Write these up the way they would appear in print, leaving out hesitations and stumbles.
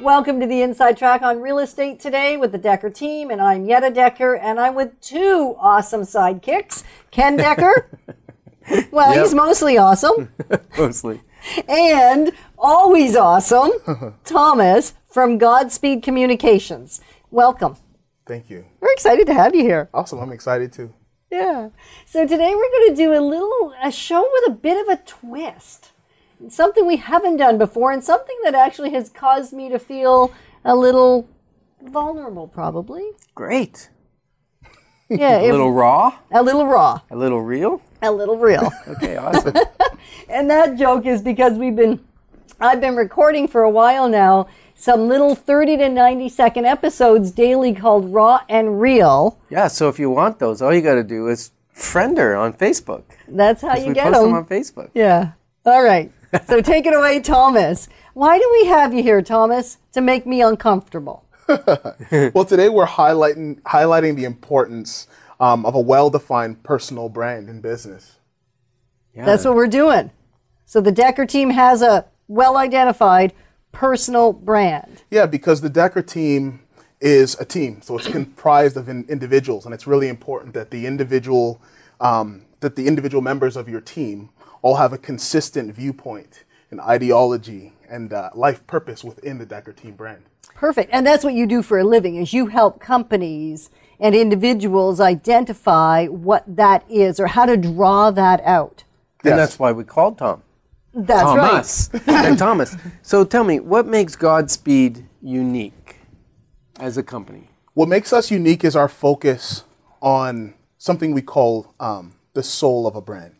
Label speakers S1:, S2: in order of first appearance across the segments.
S1: Welcome to the Inside Track on Real Estate today with the Decker team, and I'm Yetta Decker, and I'm with two awesome sidekicks. Ken Decker, well, He's mostly awesome.
S2: Mostly.
S1: And always awesome, Thomas from Godspeed Communications. Welcome.
S3: Thank you.
S1: We're excited to have you here.
S3: Awesome. I'm excited too.
S1: Yeah. So today we're going to do a show with a bit of a twist. Something we haven't done before, and something that actually has caused me to feel a little vulnerable, probably.
S2: Great.
S1: Yeah.
S2: A little raw?
S1: A little raw.
S2: A little real?
S1: A little real.
S2: Okay, awesome.
S1: And that joke is because I've been recording for a while now some little 30 to 90 second episodes daily called Raw and Real.
S2: Yeah, so if you want those, all you got to do is friend her on Facebook.
S1: That's how you get
S2: them. We post
S1: them
S2: on Facebook.
S1: Yeah. All right. So take it away, Thomas. Why do we have you here, Thomas? To make me uncomfortable.
S3: Well, today we're highlighting the importance of a well-defined personal brand in business.
S2: Yeah.
S1: That's what we're doing. So the Decker team has a well-identified personal brand.
S3: Yeah, because the Decker team is a team, so it's comprised of individuals, and it's really important that the individual members of your team all have a consistent viewpoint and ideology and life purpose within the Decker team brand.
S1: Perfect. And that's what you do for a living, is you help companies and individuals identify what that is or how to draw that out.
S2: And
S3: Yes.
S2: that's why we called Tom.
S1: That's
S2: Thomas.
S1: right.
S2: And Thomas. So tell me, what makes Godspeed unique as a company?
S3: What makes us unique is our focus on something we call the soul of a brand.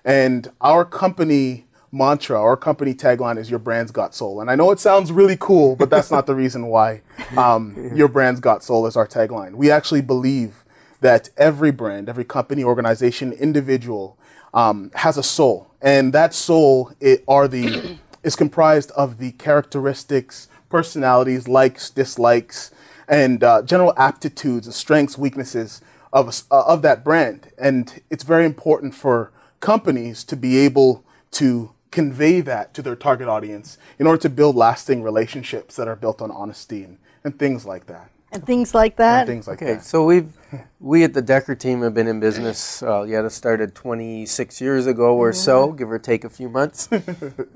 S3: And our company mantra, our company tagline is "Your brand's got soul." And I know it sounds really cool, but that's not the reason why "Your brand's got soul" is our tagline. We actually believe that every brand, every company, organization, individual has a soul. And that soul is comprised of the characteristics, personalities, likes, dislikes, and general aptitudes, and strengths, weaknesses of that brand. And it's very important for companies to be able to convey that to their target audience in order to build lasting relationships that are built on honesty and things like that.
S1: And things like that.
S3: And things like
S2: Okay,
S3: that.
S2: so we at the Decker team have been in business, Yetta started 26 years ago or so, give or take a few months.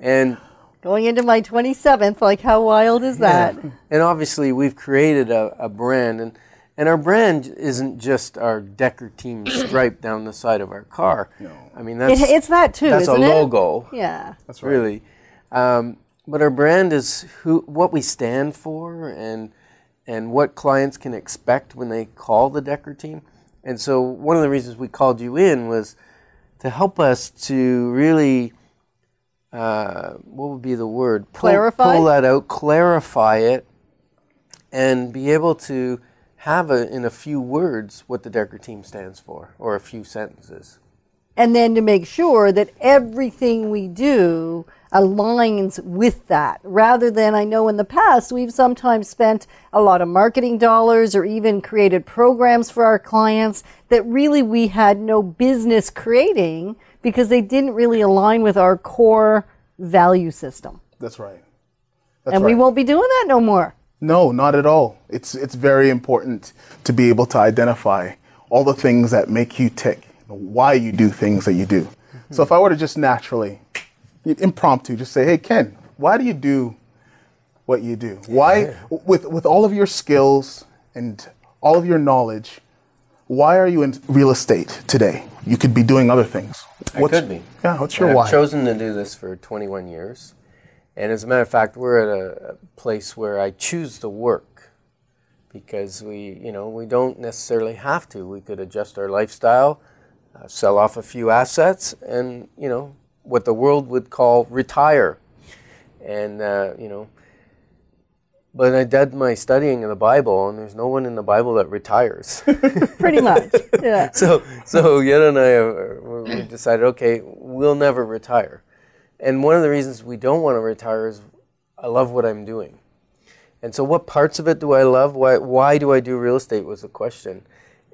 S2: And
S1: Going into my 27th, like how wild is that?
S2: and obviously we've created a brand, and our brand isn't just our Decker team stripe down the side of our car.
S3: No.
S2: I mean, that's
S1: It's that too,
S2: that's
S1: isn't
S2: a
S1: it?
S2: logo.
S1: Yeah.
S3: That's right.
S2: Really. But our brand is what we stand for and what clients can expect when they call the Decker team. And so one of the reasons we called you in was to help us to really, what would be the word?
S1: Clarify?
S2: Pull that out, clarify it, and be able to have in a few words what the Decker team stands for, or a few sentences.
S1: And then to make sure that everything we do aligns with that, rather than, I know in the past we've sometimes spent a lot of marketing dollars or even created programs for our clients that really we had no business creating because they didn't really align with our core value system.
S3: That's right.
S1: And we won't be doing that no more.
S3: No, not at all. It's very important to be able to identify all the things that make you tick, why you do things that you do. Mm-hmm. So if I were to just naturally, impromptu, just say, "Hey, Ken, why do you do what you do? Why, with all of your skills and all of your knowledge, why are you in real estate today? You could be doing other things."
S2: I could be.
S3: Yeah, what's your
S2: And
S3: why?
S2: I've chosen to do this for 21 years. And as a matter of fact, we're at a place where I choose to work because we don't necessarily have to. We could adjust our lifestyle, sell off a few assets, and, what the world would call retire. And, but I did my studying in the Bible, and there's no one in the Bible that retires.
S1: Pretty much, yeah.
S2: So Yetta and I, we decided, okay, we'll never retire. And one of the reasons we don't want to retire is I love what I'm doing. And so what parts of it do I love? Why do I do real estate was the question.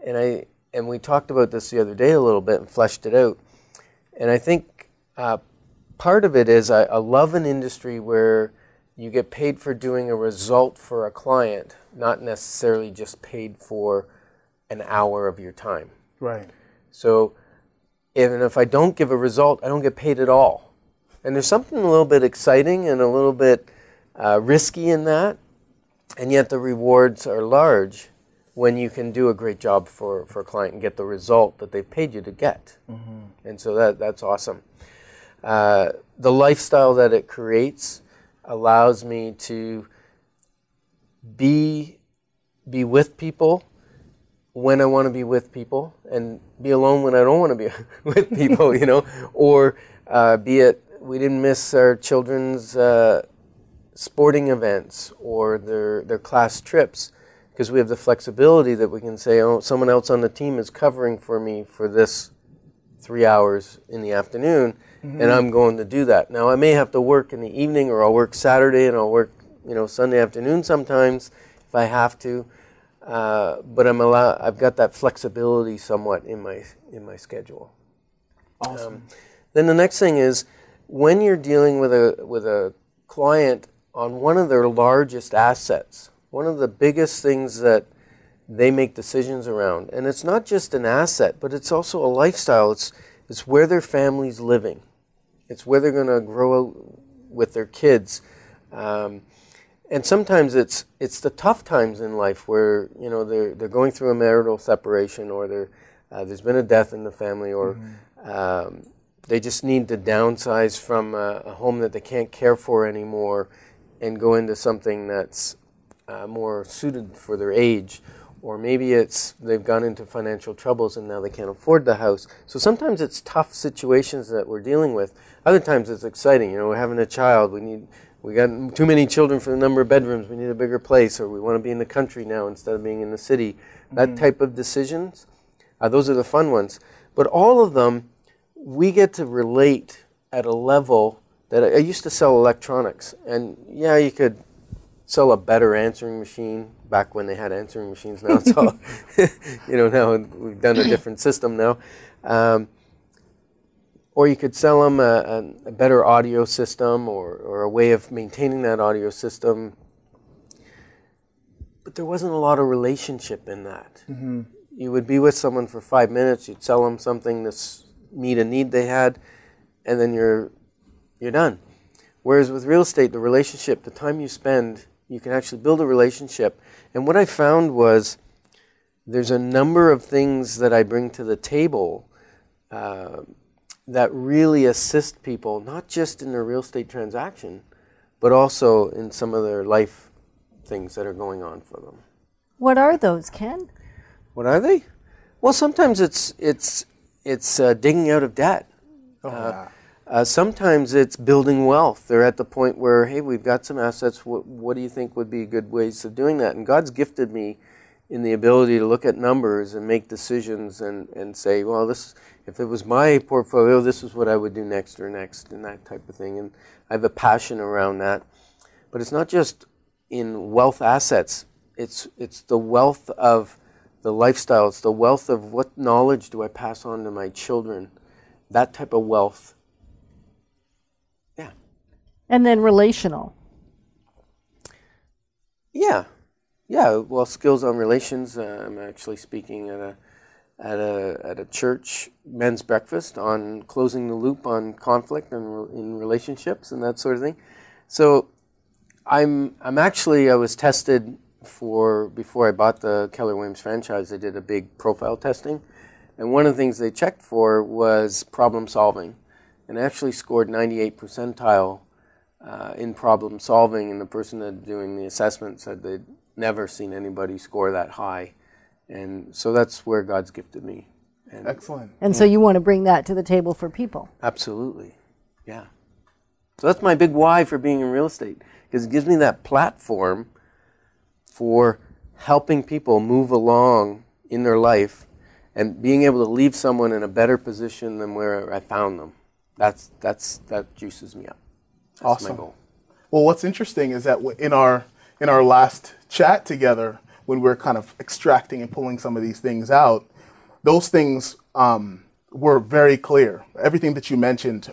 S2: And we talked about this the other day a little bit and fleshed it out. And I think part of it is I love an industry where you get paid for doing a result for a client, not necessarily just paid for an hour of your time.
S3: Right.
S2: So even if I don't give a result, I don't get paid at all. And there's something a little bit exciting and a little bit risky in that, and yet the rewards are large when you can do a great job for a client and get the result that they've paid you to get. And so that's awesome. The lifestyle that it creates allows me to be with people when I want to be with people, and be alone when I don't want to be with people, you know, or be it we didn't miss our children's sporting events or their class trips, because we have the flexibility that we can say, oh, someone else on the team is covering for me for this 3 hours in the afternoon, and I'm going to do that. Now, I may have to work in the evening, or I'll work Saturday, and I'll work, you know, Sunday afternoon sometimes if I have to. But I've got that flexibility somewhat in my schedule.
S3: Awesome.
S2: Then the next thing is, when you're dealing with a client on one of their largest assets, one of the biggest things that they make decisions around, and it's not just an asset, but it's also a lifestyle. It's where their family's living. It's where they're going to grow with their kids. And sometimes it's the tough times in life where, you know, they're going through a marital separation, or there's been a death in the family, or they just need to downsize from a home that they can't care for anymore and go into something that's more suited for their age. Or maybe they've gone into financial troubles and now they can't afford the house. So sometimes it's tough situations that we're dealing with. Other times it's exciting. You know, we're having a child. We got too many children for the number of bedrooms. We need a bigger place, or we want to be in the country now instead of being in the city. That type of decisions, those are the fun ones. But all of them, we get to relate at a level that I used to sell electronics. And yeah, you could sell a better answering machine back when they had answering machines. Now it's all, you know, now we've done a different system now. Or you could sell them a better audio system, or a way of maintaining that audio system. But there wasn't a lot of relationship in that. You would be with someone for 5 minutes, you'd sell them something to meet a need they had, and then you're done. Whereas with real estate, the relationship, the time you spend, you can actually build a relationship. And what I found was there's a number of things that I bring to the table that really assist people, not just in their real estate transaction, but also in some of their life things that are going on for them.
S1: What are those, Ken?
S2: What are they? Well, sometimes it's digging out of debt. Sometimes it's building wealth. They're at the point where, hey, we've got some assets. What do you think would be good ways of doing that? And God's gifted me in the ability to look at numbers and make decisions and say, well, if it was my portfolio, this is what I would do next, and that type of thing. And I have a passion around that. But it's not just in wealth assets. It's the wealth of the lifestyle. It's the wealth of what knowledge do I pass on to my children. That type of wealth. Yeah.
S1: And then relational.
S2: Yeah. Well, skills on relations. I'm actually speaking at a church men's breakfast on closing the loop on conflict and in relationships and that sort of thing. So I was tested before I bought the Keller Williams franchise. They did a big profile testing, and one of the things they checked for was problem solving, and I actually scored 98 percentile in problem solving. And the person that doing the assessment said they'd never seen anybody score that high. And so that's where God's gifted me. And
S3: excellent.
S1: And so you want to bring that to the table for people.
S2: Absolutely. Yeah. So that's my big why for being in real estate, because it gives me that platform for helping people move along in their life and being able to leave someone in a better position than where I found them. That juices me up. That's
S3: awesome.
S2: My goal.
S3: Well, what's interesting is that in our last chat together, when we're kind of extracting and pulling some of these things out, those things were very clear. Everything that you mentioned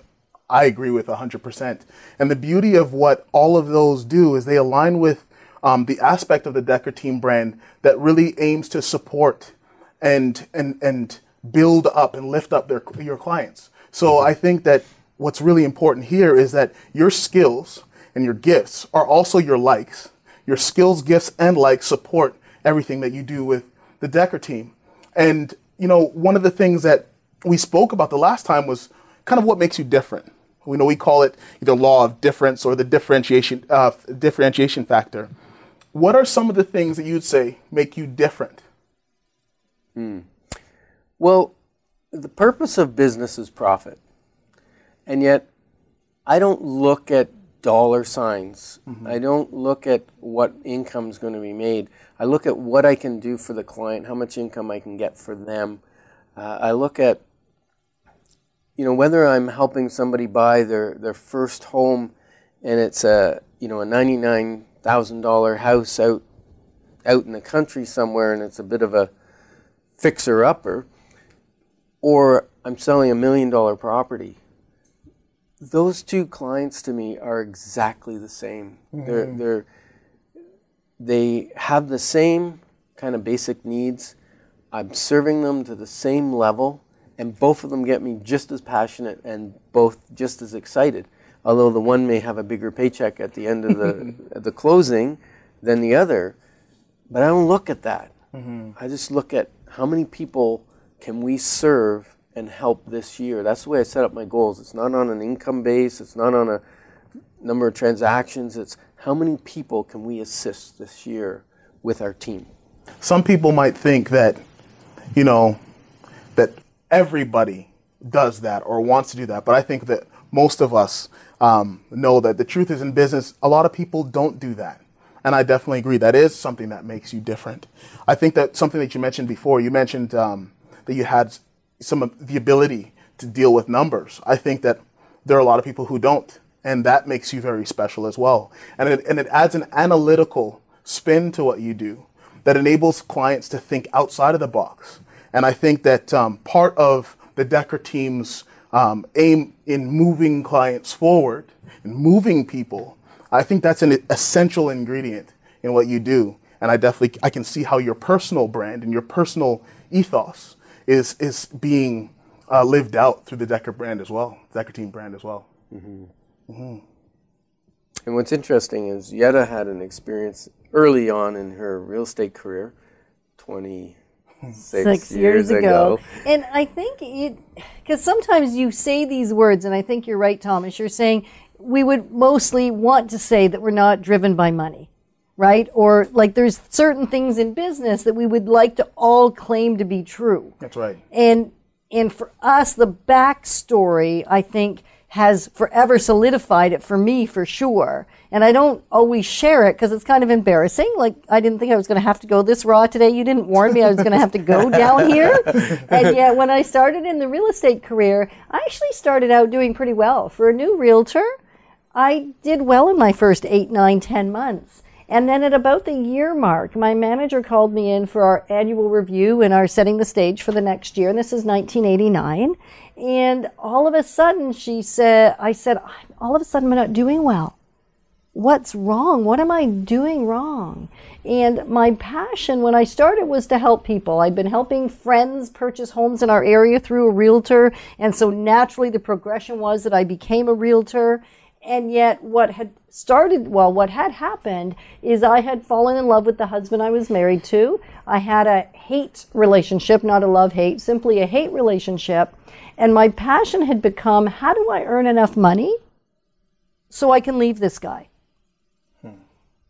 S3: I agree with 100%. And the beauty of what all of those do is they align with the aspect of the Decker Team brand that really aims to support and build up and lift up your clients. So I think that what's really important here is that your skills and your gifts are also your likes. Your skills, gifts, and likes support everything that you do with the Decker Team. And, you know, one of the things that we spoke about the last time was kind of what makes you different. We know we call it either law of difference or the differentiation factor. What are some of the things that you'd say make you different?
S2: Well, the purpose of business is profit. And yet, I don't look at dollar signs. I don't look at what income is going to be made. I look at what I can do for the client, how much income I can get for them. I look at, you know, whether I'm helping somebody buy their first home and it's a, you know, a $99,000 house out in the country somewhere and it's a bit of a fixer-upper, or I'm selling $1 million property. Those two clients to me are exactly the same. They have the same kind of basic needs. I'm serving them to the same level, and both of them get me just as passionate and both just as excited. Although the one may have a bigger paycheck at the end of the closing than the other, but I don't look at that. I just look at how many people can we serve and help this year. That's the way I set up my goals. It's not on an income base. It's not on a number of transactions. It's how many people can we assist this year with our team.
S3: Some people might think that, you know, that everybody does that or wants to do that. But I think that most of us know that the truth is in business, a lot of people don't do that. And I definitely agree. That is something that makes you different. I think that something that you mentioned before, you mentioned that you had some of the ability to deal with numbers. I think that there are a lot of people who don't. And that makes you very special as well. And it adds an analytical spin to what you do that enables clients to think outside of the box. And I think that part of the Decker Team's aim in moving clients forward and moving people, I think that's an essential ingredient in what you do. And I can see how your personal brand and your personal ethos is being lived out through the Decker brand as well, Decker Team brand as well.
S2: And what's interesting is Yetta had an experience early on in her real estate career, 26 years ago.
S1: And I think because sometimes you say these words, and I think you're right, Thomas, you're saying we would mostly want to say that we're not driven by money, right? Or like there's certain things in business that we would like to all claim to be true.
S3: That's right.
S1: And for us, the backstory, I think, has forever solidified it for me, for sure. And I don't always share it because it's kind of embarrassing. Like, I didn't think I was going to have to go this raw today. You didn't warn me I was going to have to go down here. And yet, when I started in the real estate career, I actually started out doing pretty well. For a new realtor, I did well in my first 8, 9, 10 months. And then at about the year mark, my manager called me in for our annual review and our setting the stage for the next year. And this is 1989. And all of a sudden, I said, all of a sudden, I'm not doing well. What's wrong? What am I doing wrong? And my passion when I started was to help people. I'd been helping friends purchase homes in our area through a realtor. And so naturally, the progression was that I became a realtor. And yet what had happened is I had fallen in love with the husband I was married to. I had a hate relationship, not a love-hate, simply a hate relationship. And my passion had become, how do I earn enough money so I can leave this guy?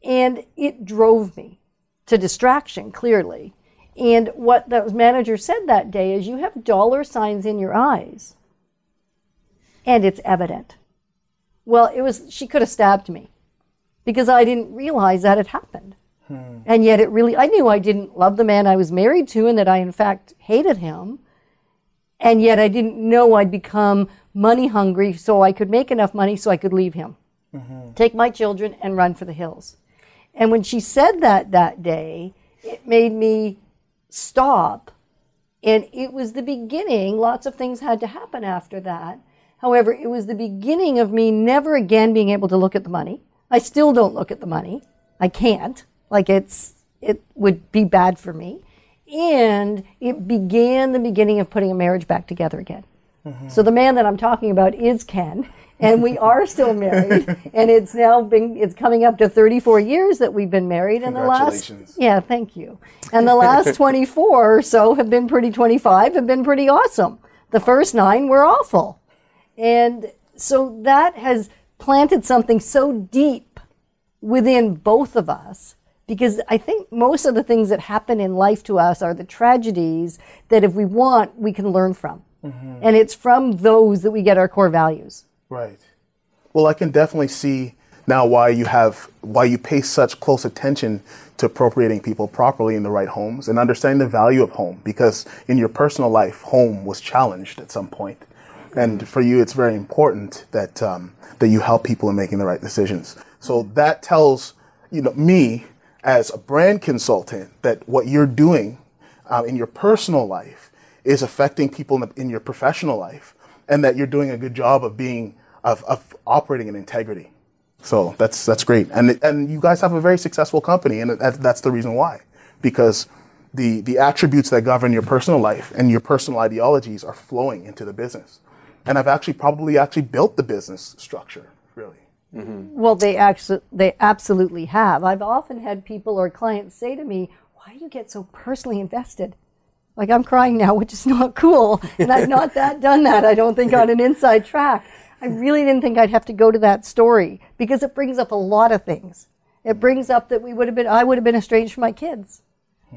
S1: And it drove me to distraction, clearly. And what the manager said that day is, you have dollar signs in your eyes. And it's evident. Well, she could have stabbed me because I didn't realize that had happened. And yet I knew I didn't love the man I was married to and that I in fact hated him. And yet I didn't know I'd become money hungry so I could make enough money so I could leave him, take my children and run for the hills. And when she said that day, it made me stop. And it was the beginning. Lots of things had to happen after that. However, it was the beginning of me never again being able to look at the money. I still don't look at the money. I can't. Like it would be bad for me. And it began the beginning of putting a marriage back together again. Mm-hmm. So the man that I'm talking about is Ken, and we are still married. And it's coming up to 34 years that we've been married.
S3: Congratulations.
S1: Yeah, thank you. And the last 24 or so have been pretty 25 have been pretty awesome. The first 9 were awful. And so that has planted something so deep within both of us, because I think most of the things that happen in life to us are the tragedies that if we want, we can learn from. Mm-hmm. And it's from those that we get our core values.
S3: Right. Well, I can definitely see now why you pay such close attention to appropriating people properly in the right homes and understanding the value of home, because in your personal life, home was challenged at some point. And for you, it's very important that that you help people in making the right decisions. So that tells me as a brand consultant that what you're doing in your personal life is affecting people in your professional life, and that you're doing a good job of operating in integrity. So that's great. And you guys have a very successful company, and that's the reason why, because the attributes that govern your personal life and your personal ideologies are flowing into the business. And I've probably built the business structure, really.
S1: Mm-hmm. Well, they absolutely have. I've often had people or clients say to me, "Why do you get so personally invested?" Like, I'm crying now, which is not cool. And I've not done that, I don't think, on an inside track. I really didn't think I'd have to go to that story, because it brings up a lot of things. It brings up that I would have been estranged from my kids.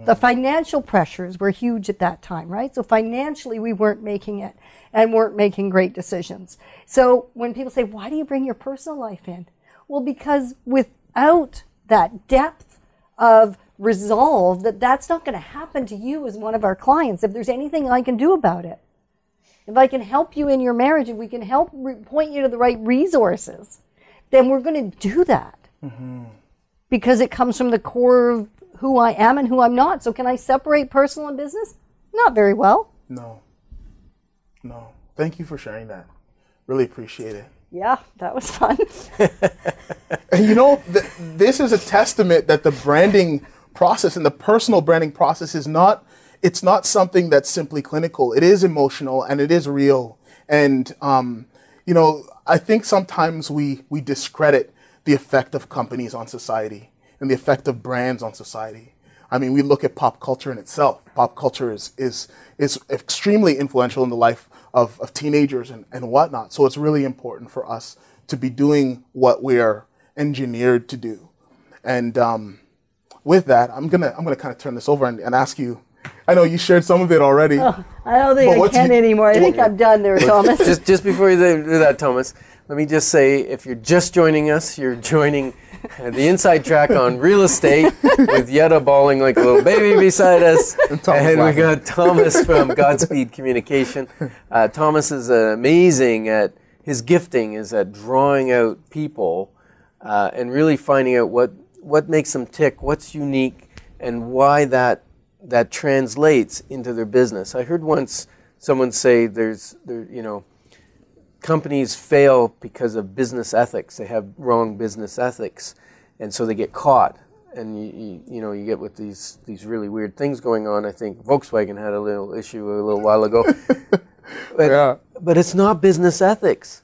S1: The financial pressures were huge at that time, right? So financially, we weren't making it and weren't making great decisions. So when people say, why do you bring your personal life in? Well, because without that depth of resolve, that's not going to happen to you as one of our clients. If there's anything I can do about it, if I can help you in your marriage, if we can help point you to the right resources, then we're going to do that. Mm-hmm. Because it comes from the core of who I am and who I'm not. So can I separate personal and business? Not very well.
S3: No. Thank you for sharing that. Really appreciate it.
S1: Yeah, that was fun.
S3: And this is a testament that the branding process and the personal branding process it's not something that's simply clinical. It is emotional and it is real. And, I think sometimes we discredit the effect of companies on society and the effect of brands on society. I mean, we look at pop culture in itself. Pop culture is extremely influential in the life of teenagers and whatnot. So it's really important for us to be doing what we are engineered to do. And with that, I'm gonna kind of turn this over and ask you. I know you shared some of it already.
S1: Oh, I don't think I can anymore. I think I'm done there, Thomas.
S2: Just before you do that, Thomas, let me just say, if you're just joining us, you're joining the inside track on real estate with Yetta bawling like a little baby beside us. And we got Thomas from Godspeed Communication. Thomas is amazing at, his gifting is at drawing out people and really finding out what makes them tick, what's unique, and why that translates into their business. I heard once someone say companies fail because of business ethics. They have wrong business ethics, and so they get caught. And you get with these really weird things going on. I think Volkswagen had a little issue a little while ago. But it's not business ethics.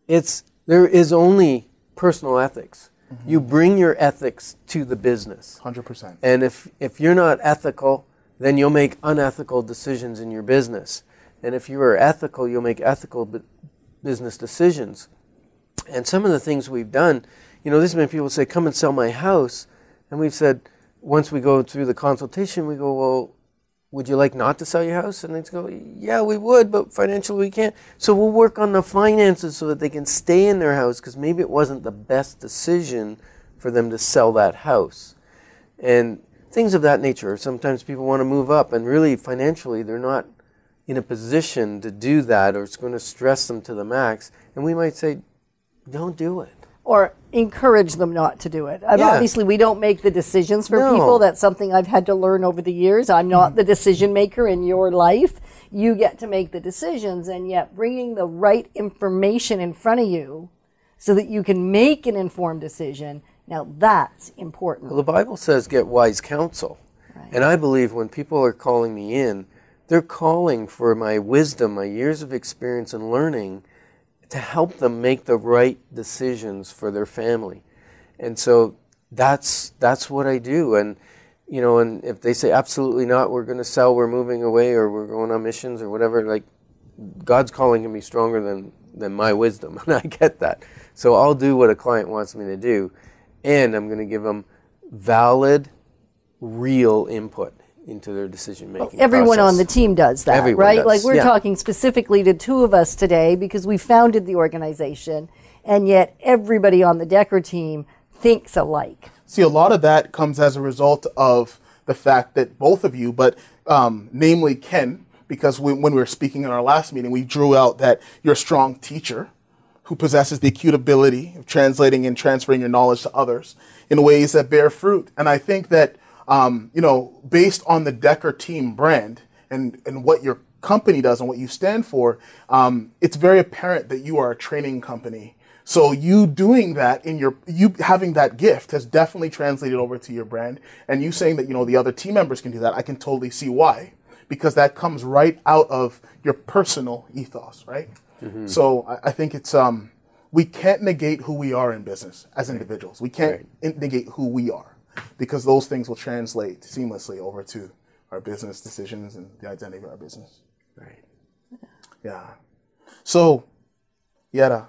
S2: There is only personal ethics. Mm-hmm. You bring your ethics to the business.
S3: 100%.
S2: And if you're not ethical, then you'll make unethical decisions in your business. And if you are ethical, you'll make ethical business decisions. And some of the things we've done, there's been people say, come and sell my house. And we've said, once we go through the consultation, we go, well, would you like not to sell your house? And they go, yeah, we would, but financially we can't. So we'll work on the finances so that they can stay in their house, because maybe it wasn't the best decision for them to sell that house. And things of that nature. Sometimes people want to move up, and really financially they're not in a position to do that, or it's going to stress them to the max. And we might say, don't do it.
S1: Or encourage them not to do it. Obviously, we don't make the decisions for people. That's something I've had to learn over the years. I'm not the decision maker in your life. you get to make the decisions, and yet bringing the right information in front of you so that you can make an informed decision. Now that's important.
S2: Well, the Bible says get wise counsel. Right. And I believe when people are calling me in, they're calling for my wisdom, my years of experience and learning to help them make the right decisions for their family. And so that's what I do. And you know, and if they say absolutely not, we're going to sell, we're moving away, or we're going on missions or whatever, like God's calling can be stronger than my wisdom, and I get that. So I'll do what a client wants me to do, and I'm going to give them valid, real input into their decision-making
S1: Everyone
S2: process.
S1: on the team does that,
S2: Everyone
S1: right?
S2: does,
S1: Like we're
S2: yeah.
S1: talking specifically to two of us today because we founded the organization, and yet everybody on the Decker team thinks alike.
S3: See, a lot of that comes as a result of the fact that both of you, but namely Ken, because when we were speaking in our last meeting, we drew out that you're a strong teacher who possesses the acute ability of translating and transferring your knowledge to others in ways that bear fruit. And I think that, you know, based on the Decker team brand and what your company does and what you stand for, it's very apparent that you are a training company. So you doing that you having that gift has definitely translated over to your brand. And you saying that, you know, the other team members can do that, I can totally see why. Because that comes right out of your personal ethos, right? Mm-hmm. So I think it's, we can't negate who we are in business as individuals. We can't negate who we are, because those things will translate seamlessly over to our business decisions and the identity of our business.
S2: Right.
S3: Yeah. So, Yetta.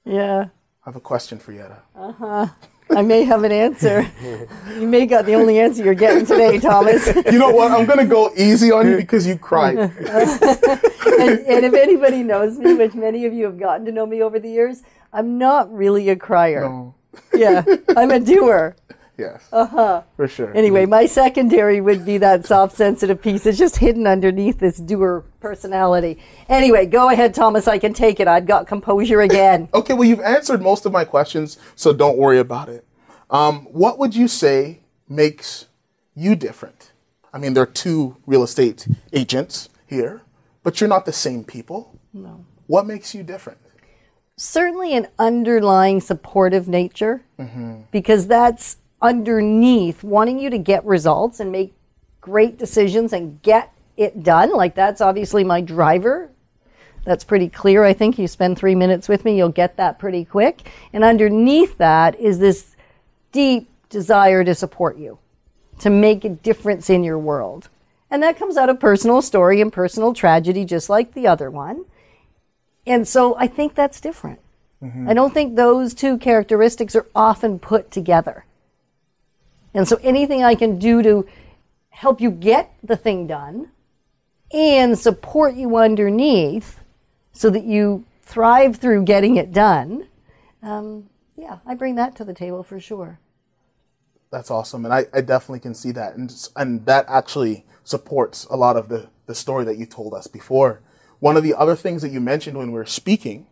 S1: Yeah.
S3: I have a question for Yetta.
S1: I may have an answer. You may got the only answer you're getting today, Thomas.
S3: You know what? I'm going to go easy on you because you cried.
S1: And if anybody knows me, which many of you have gotten to know me over the years, I'm not really a crier.
S3: No.
S1: Yeah, I'm a doer.
S3: Yes. For sure.
S1: Anyway, my secondary would be that soft, sensitive piece. It's just hidden underneath this doer personality. Anyway, go ahead, Thomas. I can take it. I've got composure again.
S3: Okay, well, you've answered most of my questions, so don't worry about it. What would you say makes you different? I mean, there are two real estate agents here, but you're not the same people.
S1: No.
S3: What makes you different?
S1: Certainly an underlying supportive nature, because that's underneath wanting you to get results and make great decisions and get it done. Like, that's obviously my driver. That's pretty clear. I think you spend 3 minutes with me, you'll get that pretty quick. And underneath that is this deep desire to support you, to make a difference in your world. And that comes out of personal story and personal tragedy, just like the other one. And so I think that's different. I don't think those two characteristics are often put together. And so anything I can do to help you get the thing done and support you underneath so that you thrive through getting it done, yeah, I bring that to the table for sure.
S3: That's awesome. And I definitely can see that. And that actually supports a lot of the story that you told us before. One of the other things that you mentioned when we were speaking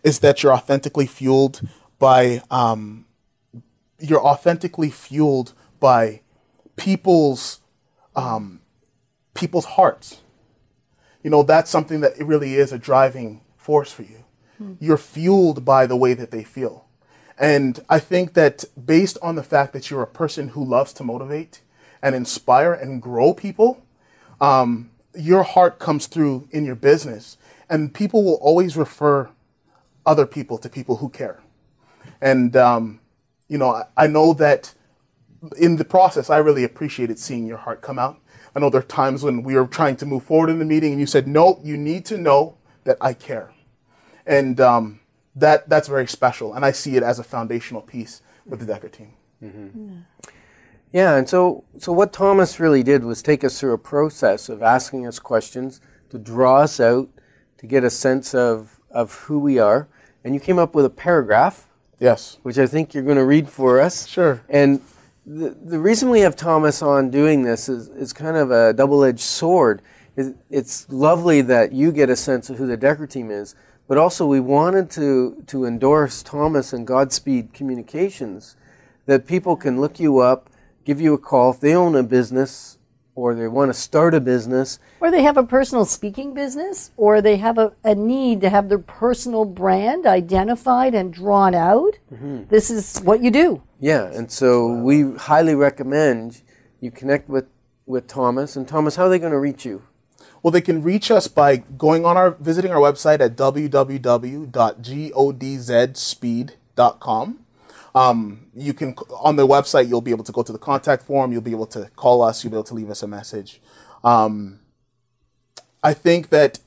S3: is that you're authentically fueled by people's hearts. You know, that's something that it really is a driving force for you. You're fueled by the way that they feel. And I think that based on the fact that you're a person who loves to motivate and inspire and grow people, your heart comes through in your business, and people will always refer other people to people who care. And, you know, I know that in the process, I really appreciated seeing your heart come out. I know there are times when we were trying to move forward in the meeting and you said, no, you need to know that I care. And that's very special. And I see it as a foundational piece with the Decker team.
S2: Yeah, and so what Thomas really did was take us through a process of asking us questions to draw us out, to get a sense of who we are. And you came up with a paragraph.
S3: Yes.
S2: Which I think you're going to read for us.
S3: Sure.
S2: And the reason we have Thomas on doing this is kind of a double-edged sword. It's lovely that you get a sense of who the Decker team is, but also we wanted to endorse Thomas and Godspeed Communications, that people can look you up, give you a call. If they own a business, or they want to start a business.
S1: Or they have a personal speaking business, or they have a need to have their personal brand identified and drawn out. This is what you do.
S2: Yeah, and so we highly recommend you connect with Thomas. And Thomas, how are they going to reach you?
S3: Well, they can reach us by visiting our website at www.godzspeed.com. You can, on the website, you'll be able to go to the contact form. You'll be able to call us. You'll be able to leave us a message. I think that,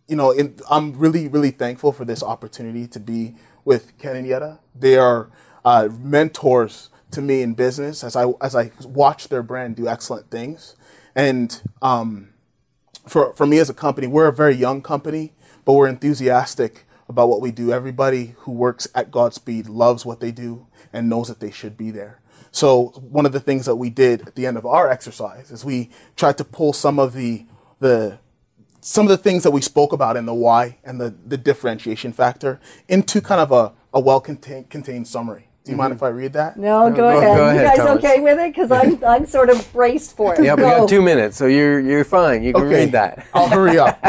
S3: I'm really, really thankful for this opportunity to be with Ken and Yetta. They are mentors to me in business as I watch their brand do excellent things. And for me as a company, we're a very young company, but we're enthusiastic about what we do. Everybody who works at Godspeed loves what they do and knows that they should be there. So one of the things that we did at the end of our exercise is we tried to pull some of the things that we spoke about in the why and the differentiation factor into kind of a well-contained summary. Do you mind if I read that?
S1: No, go ahead. You guys
S2: Thomas.
S1: okay with it? Because I'm sort of braced for it.
S2: Yeah, we got 2 minutes, so you're fine. You can read that.
S3: I'll hurry up.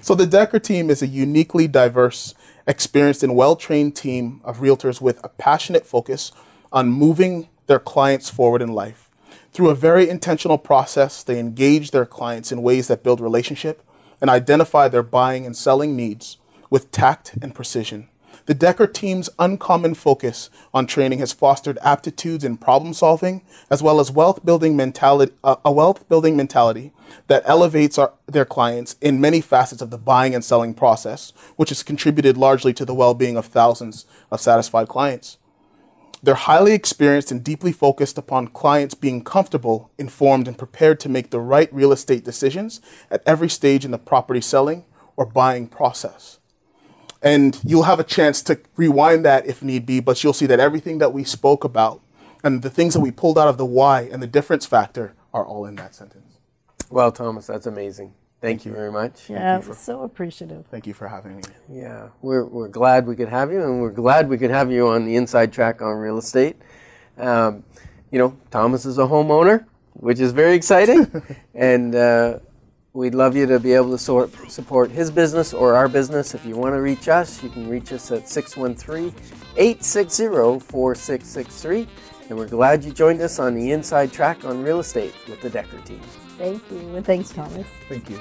S3: So the Decker team is a uniquely diverse, experienced, and well-trained team of realtors with a passionate focus on moving their clients forward in life. Through a very intentional process, they engage their clients in ways that build relationship and identify their buying and selling needs with tact and precision. The Decker team's uncommon focus on training has fostered aptitudes in problem solving, as well as a wealth building mentality that elevates their clients in many facets of the buying and selling process, which has contributed largely to the well-being of thousands of satisfied clients. They're highly experienced and deeply focused upon clients being comfortable, informed, and prepared to make the right real estate decisions at every stage in the property selling or buying process. And you'll have a chance to rewind that if need be, but you'll see that everything that we spoke about and the things that we pulled out of the why and the difference factor are all in that sentence.
S2: Well, Thomas, that's amazing. Thank you very much.
S1: Yeah, so appreciative.
S3: Thank you for having me.
S2: Yeah, we're glad we could have you, and we're glad we could have you on the Inside Track on Real Estate. Thomas is a homeowner, which is very exciting, and we'd love you to be able to support his business or our business. If you want to reach us, you can reach us at 613-860-4663. And we're glad you joined us on the Inside Track on Real Estate with the Decker team.
S1: Thank you, and thanks, Thomas.
S3: Thank you.